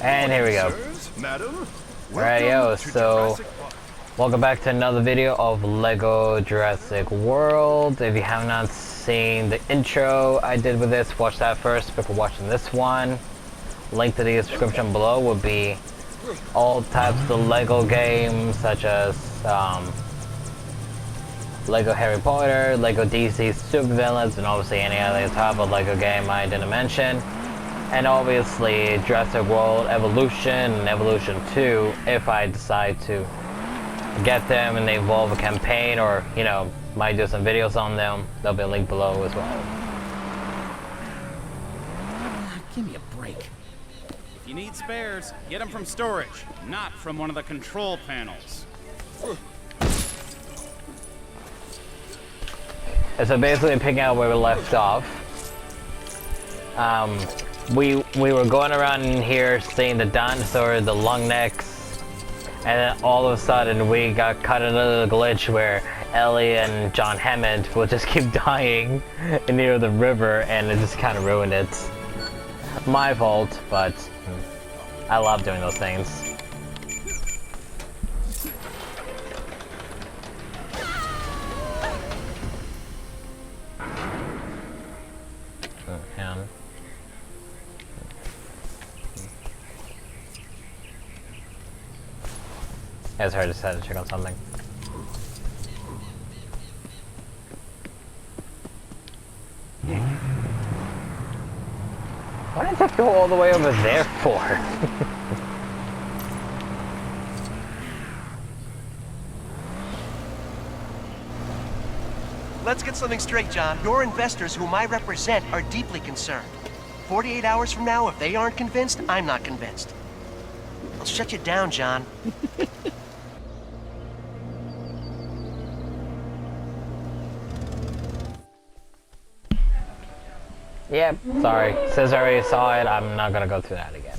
And here we go. Madam, Alright, yo, so welcome back to another video of Lego Jurassic World. If you have not seen the intro I did with this, watch that first before watching this one. Link to the description below will be all types of Lego games, such as Lego Harry Potter, Lego DC Supervillains, and obviously any other type of Lego game I didn't mention. And obviously Jurassic World Evolution and Evolution 2 if I decide to get them and they involve a campaign, or, you know, might do some videos on them. There'll be a link below as well. Give me a break. If you need spares, get them from storage, not from one of the control panels. And so basically picking out where we left off. We were going around in here seeing the dinosaur, the long necks, and then all of a sudden we got caught in a little glitch where Ellie and John Hammond will just keep dying near the river, and it just kind of ruined it. My fault, but I love doing those things. It's hard to decide to check on something. What did they go all the way over there for? Let's get something straight, John. Your investors, whom I represent, are deeply concerned. 48 hours from now, if they aren't convinced, I'm not convinced. I'll shut you down, John. Yep, sorry. Since I already saw it, I'm not gonna go through that again.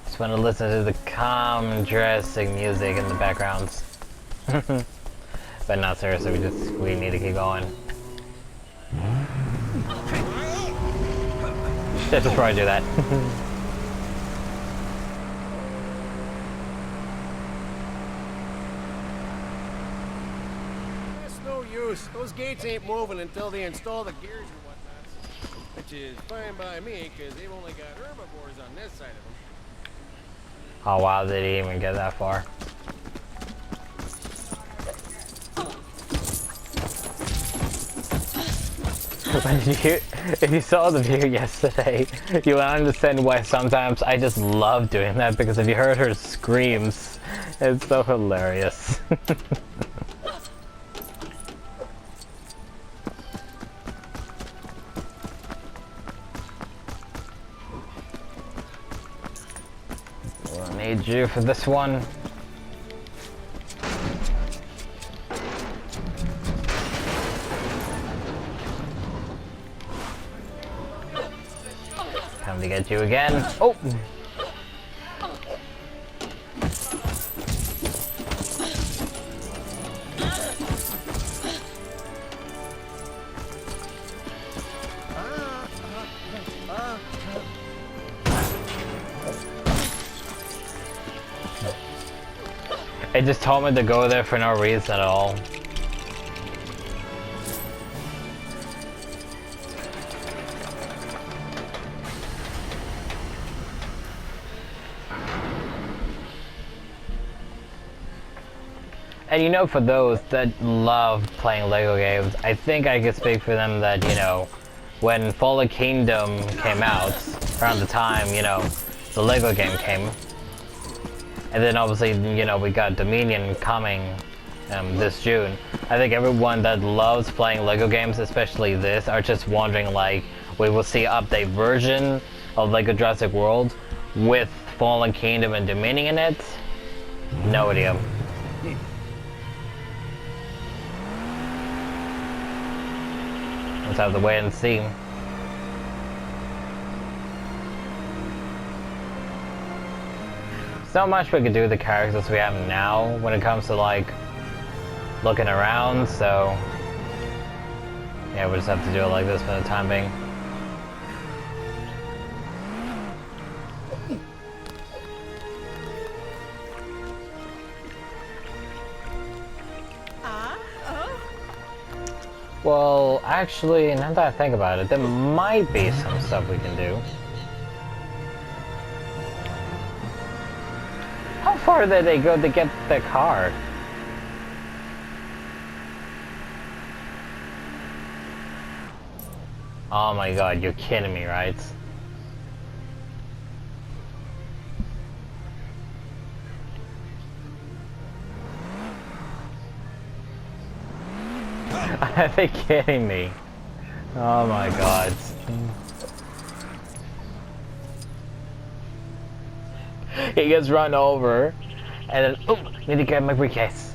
Just want to listen to the calm Jurassic music in the backgrounds. But not seriously, we need to keep going. Just before I do that. That's no use. Those gates ain't moving until they install the gears and whatnot. Which is fine by me, because they've only got herbivores on this side of them. Oh wow, they didn't even get that far. If you saw the video yesterday, you will understand why sometimes I just love doing that, because if you heard her screams, it's so hilarious. We'll need you for this one. Time to get you again. Oh! It just told me to go there for no reason at all. And you know, for those that love playing Lego games, I think I could speak for them that, you know, when Fallen Kingdom came out, around the time, you know, the Lego game came, and then obviously, you know, we got Dominion coming this June. I think everyone that loves playing Lego games, especially this, are just wondering, like, we will see an update version of Lego Jurassic World with Fallen Kingdom and Dominion in it? No idea. Let's have to wait and see. So much we could do with the characters we have now when it comes to, like, looking around, so yeah, we'll just have to do it like this for the time being. Well, actually, now that I think about it, there might be some stuff we can do. How far did they go to get the car? Oh my god, you're kidding me, right? Are they kidding me? Oh my god. He gets run over, and then, oh, need to get my briefcase.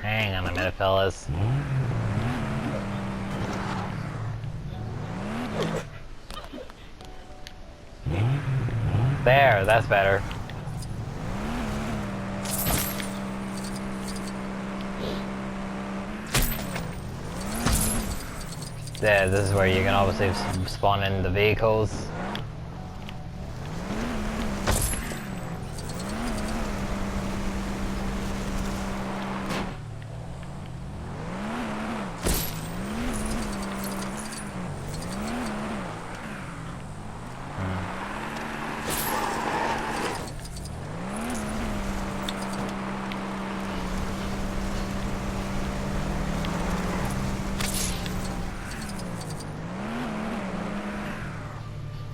Hang on a minute, fellas. There, that's better. There, this is where you can obviously spawn in the vehicles.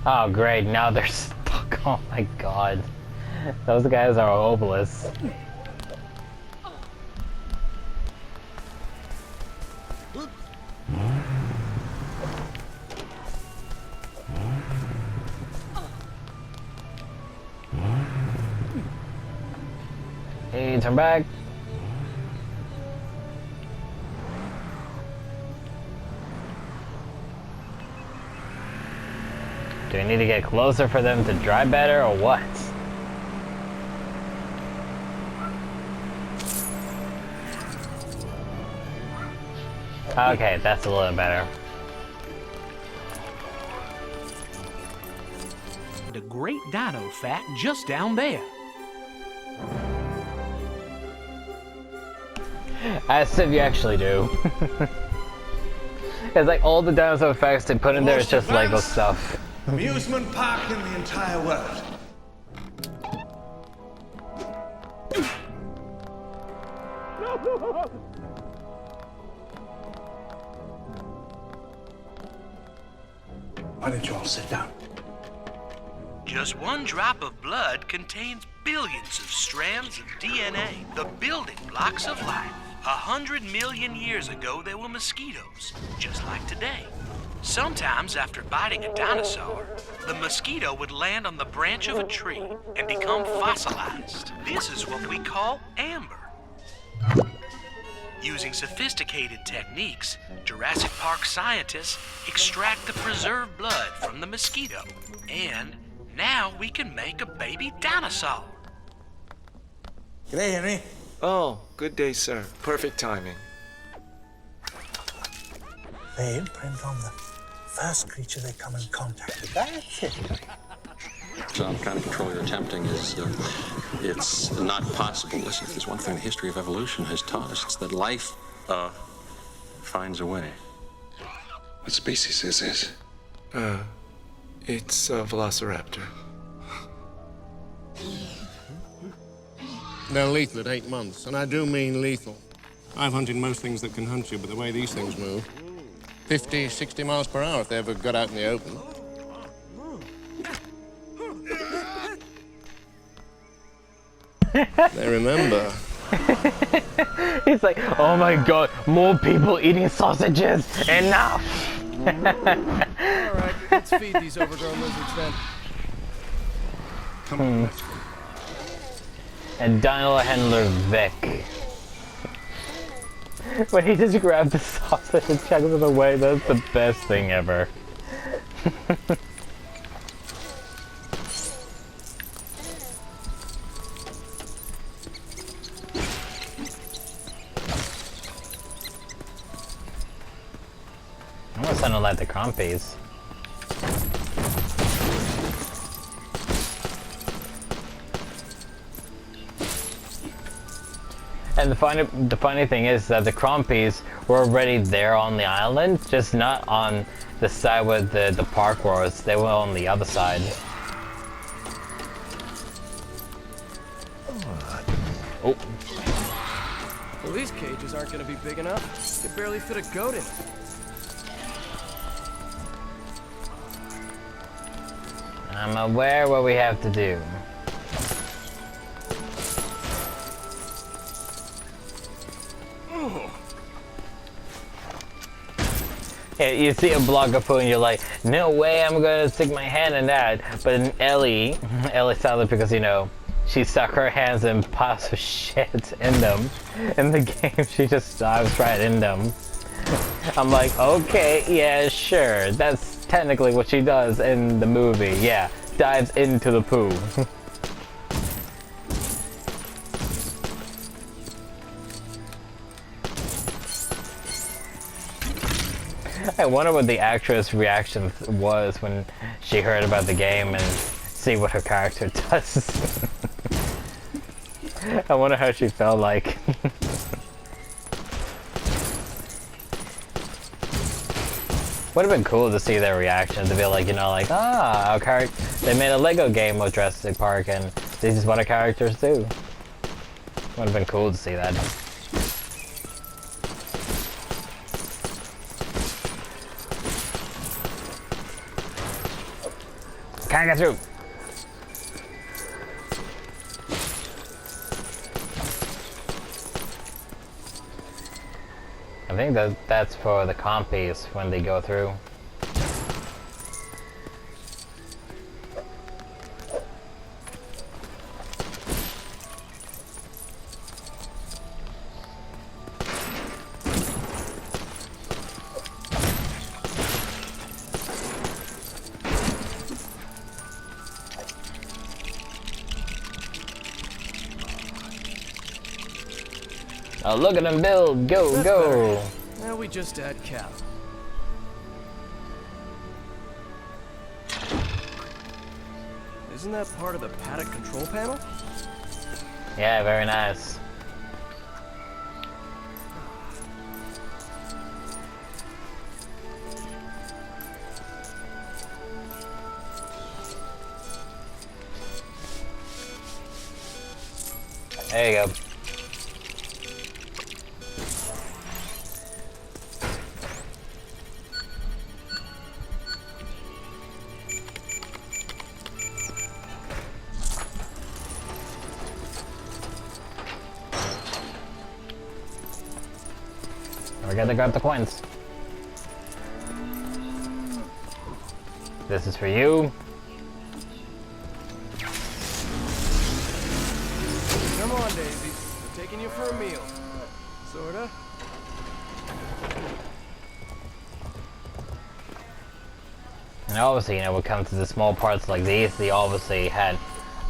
Oh great, now they're stuck. Oh my god. Those guys are hopeless. Hey, turn back. Do we need to get closer for them to drive better, or what? Okay, that's a little better. The great dino fact just down there. As if you actually do. It's like all the dinosaur facts they put in there is just Lego stuff. Amusement park in the entire world. Why don't you all sit down? Just one drop of blood contains billions of strands of DNA, the building blocks of life. 100 million years ago, there were mosquitoes, just like today. Sometimes, after biting a dinosaur, the mosquito would land on the branch of a tree and become fossilized. This is what we call amber. Using sophisticated techniques, Jurassic Park scientists extract the preserved blood from the mosquito. And now we can make a baby dinosaur. G'day, Henry. Oh, good day, sir. Perfect timing. They imprint on the first creature they come in contact with. That's it. Some kind of control you're attempting is, it's not possible. Listen, if there's one thing the history of evolution has taught us, it's that life, finds a way. What species is this? It's a velociraptor. They're lethal at 8 months, and I do mean lethal. I've hunted most things that can hunt you, but the way these things move, 50, 60 miles per hour if they ever got out in the open. They remember. He's like, oh my god, more people eating sausages! Enough! Alright, let's feed these overgrown lizards then. Come on, let's go. And dino handler Vic. When he just grabbed the sausage and chucked it away, that's the best thing ever. sounded like the Crumpies. And the funny thing is that the Crumpies were already there on the island, just not on the side where the park was. They were on the other side. Oh. Well, these cages aren't gonna be big enough. You could barely fit a goat in. I'm aware what we have to do. Yeah, you see a block of food and you're like, no way I'm gonna stick my hand in that. But then Ellie started because, you know, she stuck her hands in piles of shit in them. In the game, she just dives right in them. I'm like, okay, yeah, sure. That's technically what she does in the movie. Yeah, dives into the poo. I wonder what the actress' reaction was when she heard about the game and see what her character does. I wonder how she felt like. Would have been cool to see their reaction, to be like, you know, like, ah, they made a Lego game of Jurassic Park and this is what our characters do. Would have been cool to see that. Can't get through. I think that's for the compies when they go through. Oh, look at them build! Go, That's go! better. Now we just add Cal. Isn't that part of the paddock control panel? Yeah, very nice. There you go. We gotta grab the coins. This is for you. Come on, Daisy. We're taking you for a meal. Sorta. And obviously, you know, when it comes to the small parts like these, they obviously had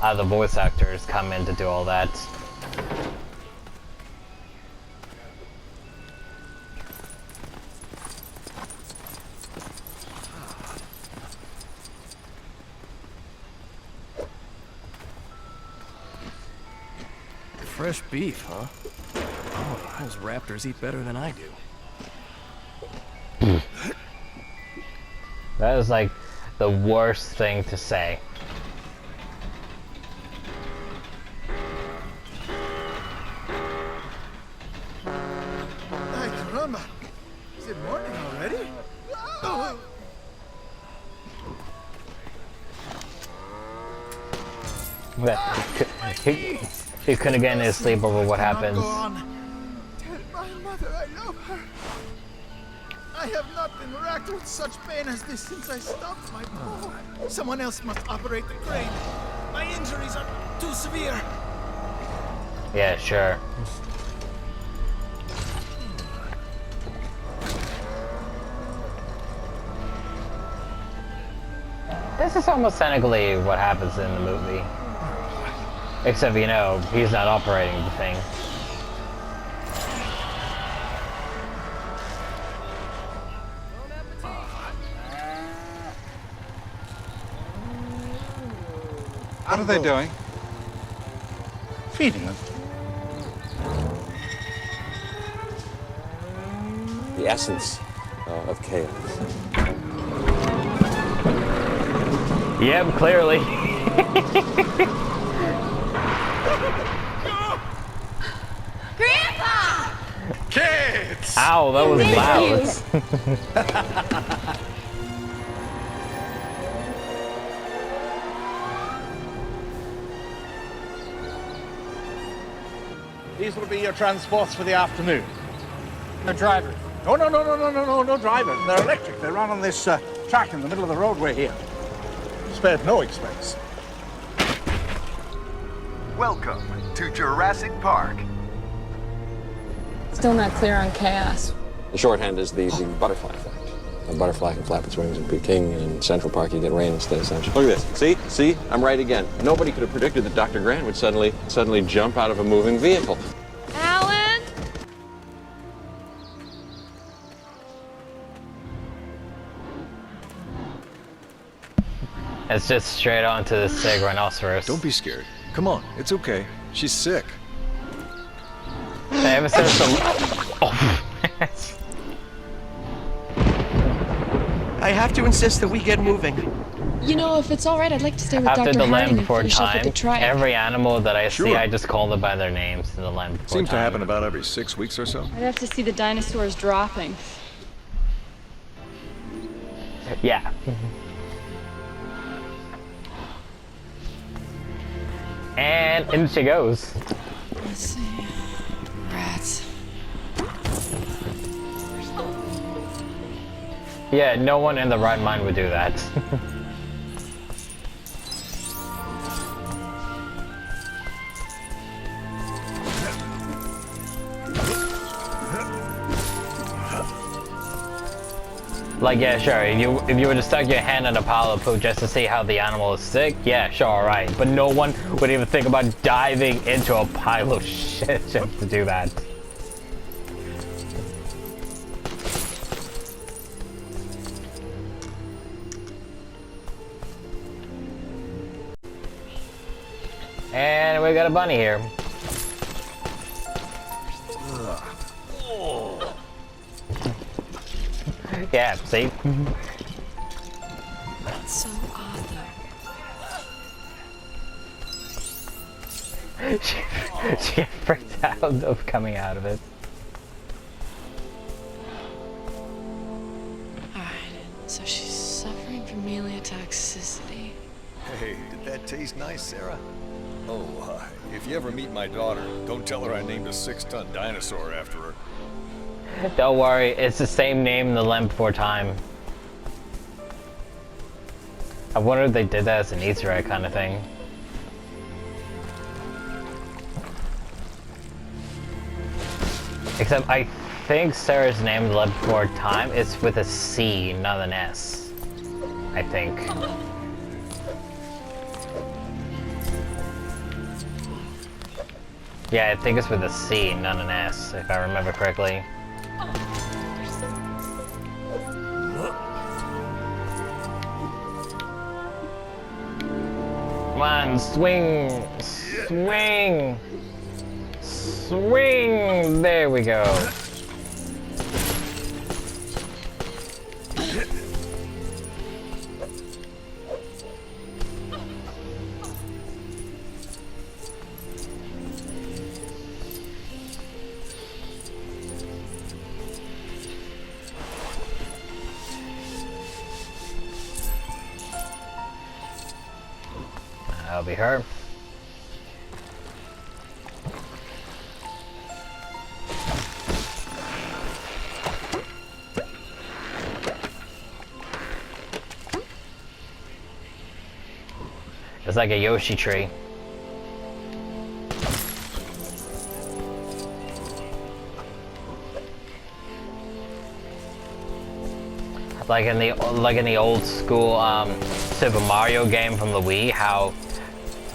other voice actors come in to do all that. Fresh beef, huh? Oh, those raptors eat better than I do. That is like the worst thing to say. Ay, caramba. Is it morning already? Oh. He couldn't get any sleep over what happens. Go on. Tell my mother I love her. I have not been racked with such pain as this since I stopped my paw. Someone else must operate the crane. My injuries are too severe. Yeah, sure. This is almost technically what happens in the movie. Except, you know, he's not operating the thing. What are they doing? Feeding them. The essence of chaos. Yep, clearly. Grandpa! Kids! Ow, that was loud. These will be your transports for the afternoon. No driver. No driver. They're electric. They run on this track in the middle of the roadway here. Spared no expense. Welcome to Jurassic Park. Still not clear on chaos. The shorthand is the butterfly effect. A butterfly can flap its wings and be king. In Central Park, you get rain instead of sunshine. Look at this. See? I'm right again. Nobody could have predicted that Dr. Grant would suddenly jump out of a moving vehicle. Alan? It's just straight on to the sick rhinoceros. Don't be scared. Come on, it's okay. She's sick. Ever since the... Oh. I have to insist that we get moving. You know, if it's all right, I'd like to stay with After Dr. the Land Harding and Before finish up with Time, the trial. every animal that I see, Sure. I just call them by their names in the Land Before Seems to Time. happen about every 6 weeks or so. I'd have to see the dinosaurs dropping. Yeah. And in she goes. Let's see. Rats. Yeah, no one in the right mind would do that. Like, yeah, sure, if you were to stuck your hand in a pile of poop just to see how the animal is sick, yeah, sure, alright. But no one would even think about diving into a pile of shit just to do that. And we got a bunny here. Yeah, see? That's so odd, though. she freaked out of coming out of it. Alright, so she's suffering from meliotoxicity. Hey, did that taste nice, Sarah? Oh, if you ever meet my daughter, don't tell her I named a 6-ton dinosaur after her. Don't worry, it's the same name in the Land Before Time. I wonder if they did that as an Easter egg kind of thing. Except I think Sarah's name in the Land Before Time is with a C, not an S. I think. Yeah, I think it's with a C, not an S, if I remember correctly. Come on, swing! Swing! Swing! There we go. That'll be her. It's like a Yoshi tree. Like in the old school Super Mario game from the Wii, how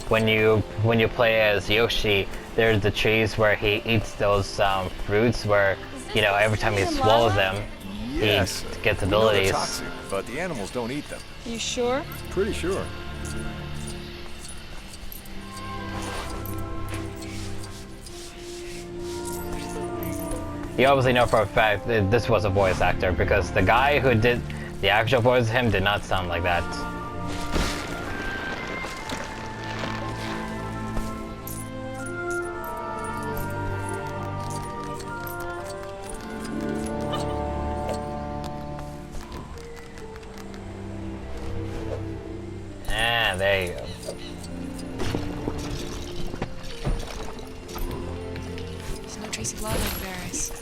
when you play as Yoshi, there's the trees where he eats those fruits where, you know, every time he swallows them, Yes. he gets You know they're abilities. toxic, but the animals don't eat them. You sure? Pretty sure. you obviously know for a fact that this was a voice actor, because the guy who did the actual voice of him did not sound like that. Ah, there you go. There's no trace of blood on Varys.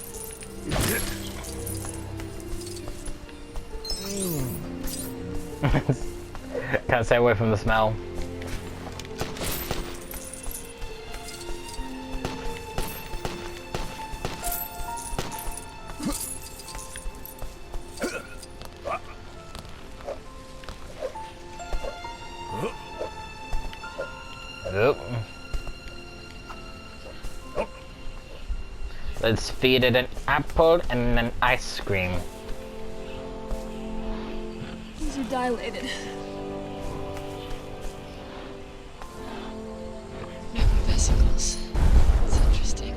Can't stay away from the smell. Oop. Let's feed it an apple and an ice cream. These are dilated. Never vesicles. It's interesting.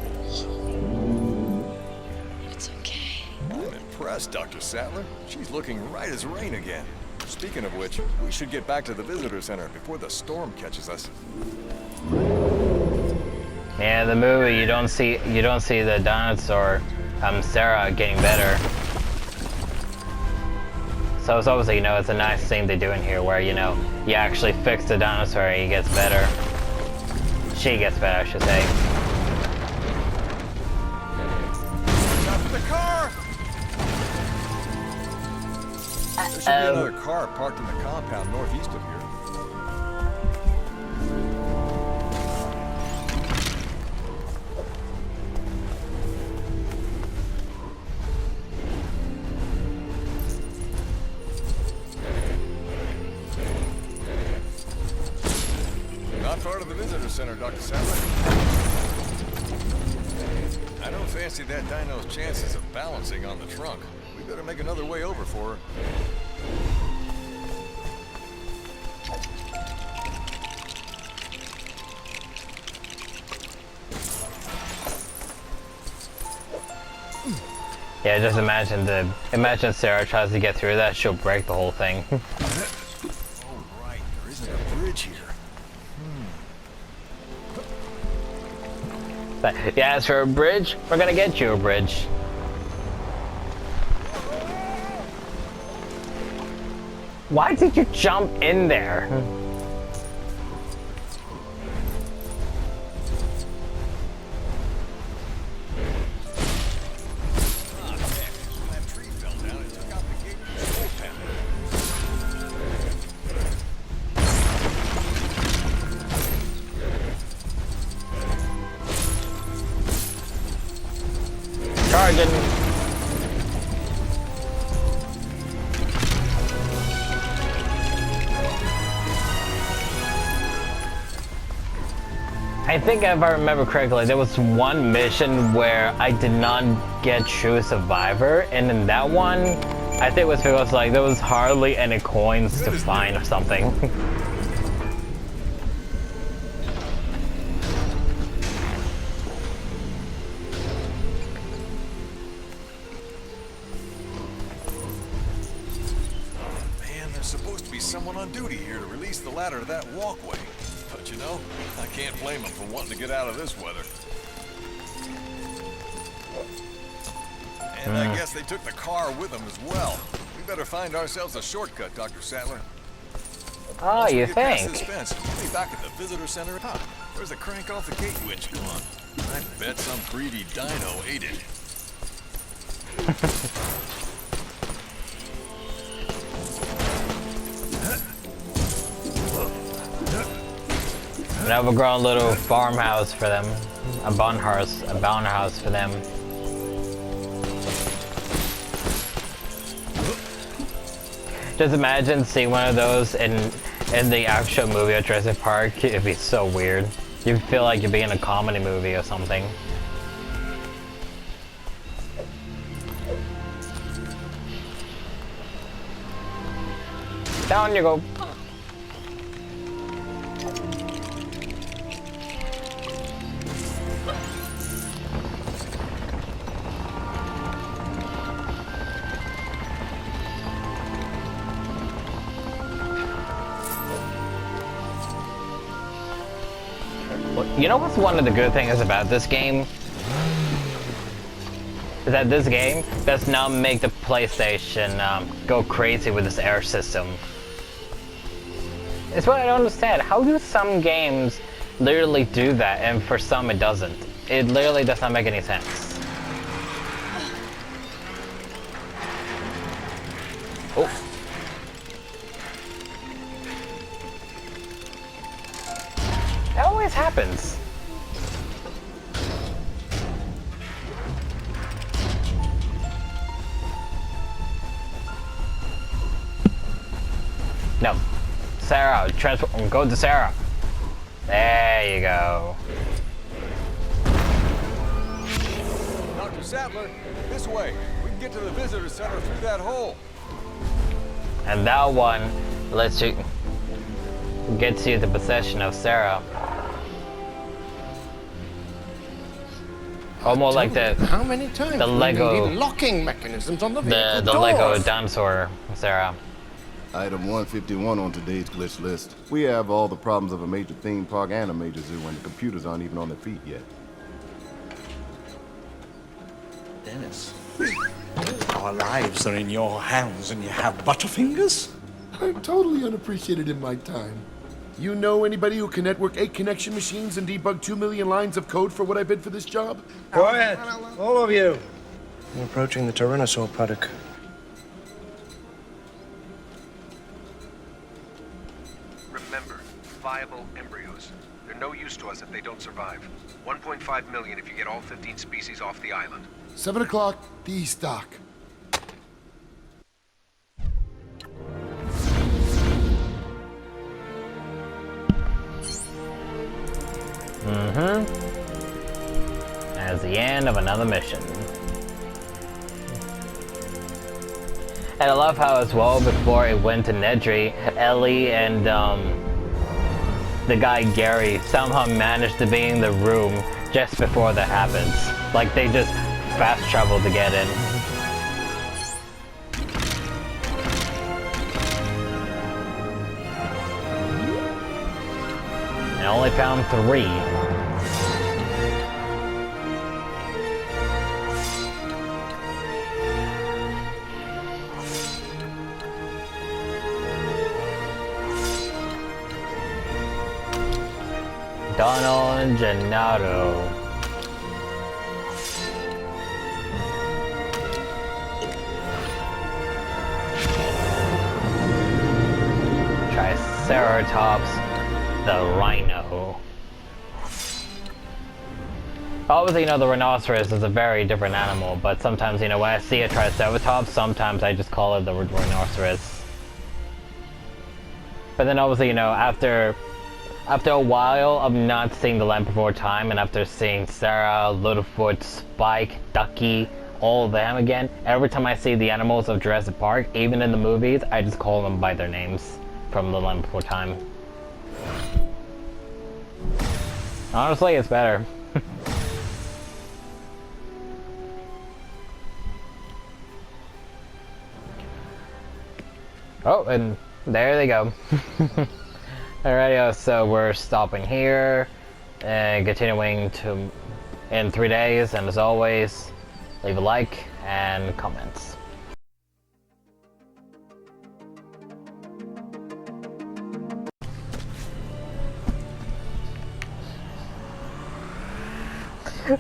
It's okay. I'm impressed, Dr. Sattler. She's looking right as rain again. Speaking of which, we should get back to the visitor center before the storm catches us. Yeah, the movie you don't see the dinosaur Sarah getting better. So it's obviously, you know, it's a nice thing they do in here where, you know, you actually fix the dinosaur and he gets better. She gets better, I should say. Stop the car! There should be another car parked in the compound northeast of here. Not far to the visitor center, Dr. Sattler. I don't fancy that dino's chances of balancing on the trunk. We better make another way over for her. Yeah, just imagine Sarah tries to get through that, she'll break the whole thing. Oh, right. There isn't a bridge here. But you ask for a bridge, we're gonna get you a bridge. Why did you jump in there? Charging. I think if I remember correctly, there was one mission where I did not get true survivor, and in that one, I think it was because like there was hardly any coins to find or something. Supposed to be someone on duty here to release the ladder to that walkway. But you know, I can't blame them for wanting to get out of this weather. And I guess they took the car with them as well. We better find ourselves a shortcut, Dr. Sattler. Oh, you think? This fence, we'll be back at the visitor center. Huh, where's the crank off the gate winch gone? I bet some greedy dino ate it. An overgrown little farmhouse for them. A barn house for them. Just imagine seeing one of those in the actual movie of Jurassic Park. It'd be so weird. You'd feel like you'd be in a comedy movie or something. Down you go. You know what's one of the good things about this game? Is that this game does not make the PlayStation go crazy with this air system. It's what I don't understand. How do some games literally do that and for some it doesn't? It literally does not make any sense. Oh. That always happens. No. Sarah, transform, go to Sarah. There you go. Dr. Sattler, this way. We can get to the visitor center through that hole. And that one lets you gets you the possession of Sarah. Almost like the how many times the Lego locking mechanisms on the Lego dinosaur Sarah. Item 151 on today's glitch list. We have all the problems of a major theme park and a major zoo when the computers aren't even on their feet yet. Dennis, our lives are in your hands and you have butterfingers? I'm totally unappreciated in my time. You know anybody who can network 8 connection machines and debug 2 million lines of code for what I bid for this job? Quiet, all of you. We're approaching the Tyrannosaur paddock. Remember, viable embryos. They're no use to us if they don't survive. 1.5 million if you get all 15 species off the island. 7 o'clock, the stock. As the end of another mission. And I love how as well before it went to Nedry, Ellie and the guy Gary somehow managed to be in the room just before that happens. Like they just fast traveled to get in. I only found 3. Donald Gennaro. Triceratops, the rhino. Obviously, you know, the rhinoceros is a very different animal, but sometimes, you know, when I see a Triceratops, sometimes I just call it the rhinoceros. But then obviously, you know, after a while of not seeing the land before time, and after seeing Sarah, Littlefoot, Spike, Ducky, all of them again, every time I see the animals of Jurassic Park, even in the movies, I just call them by their names from the land before time. Honestly, it's better. Oh, and there they go. Alright, so we're stopping here and continuing to in 3 days, and as always, leave a like and comments.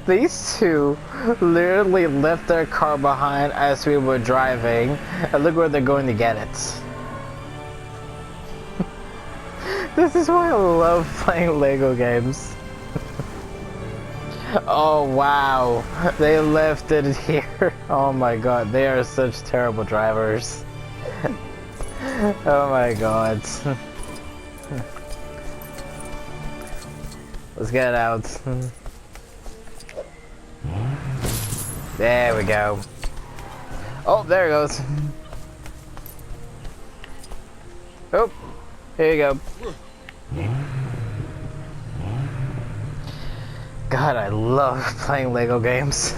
These two literally left their car behind as we were driving, and look where they're going to get it. This is why I love playing Lego games. Oh wow, they left it here. Oh my god, they are such terrible drivers. Oh my god. Let's get out. There we go. Oh, there it goes. Oh, here you go. God, I love playing Lego games.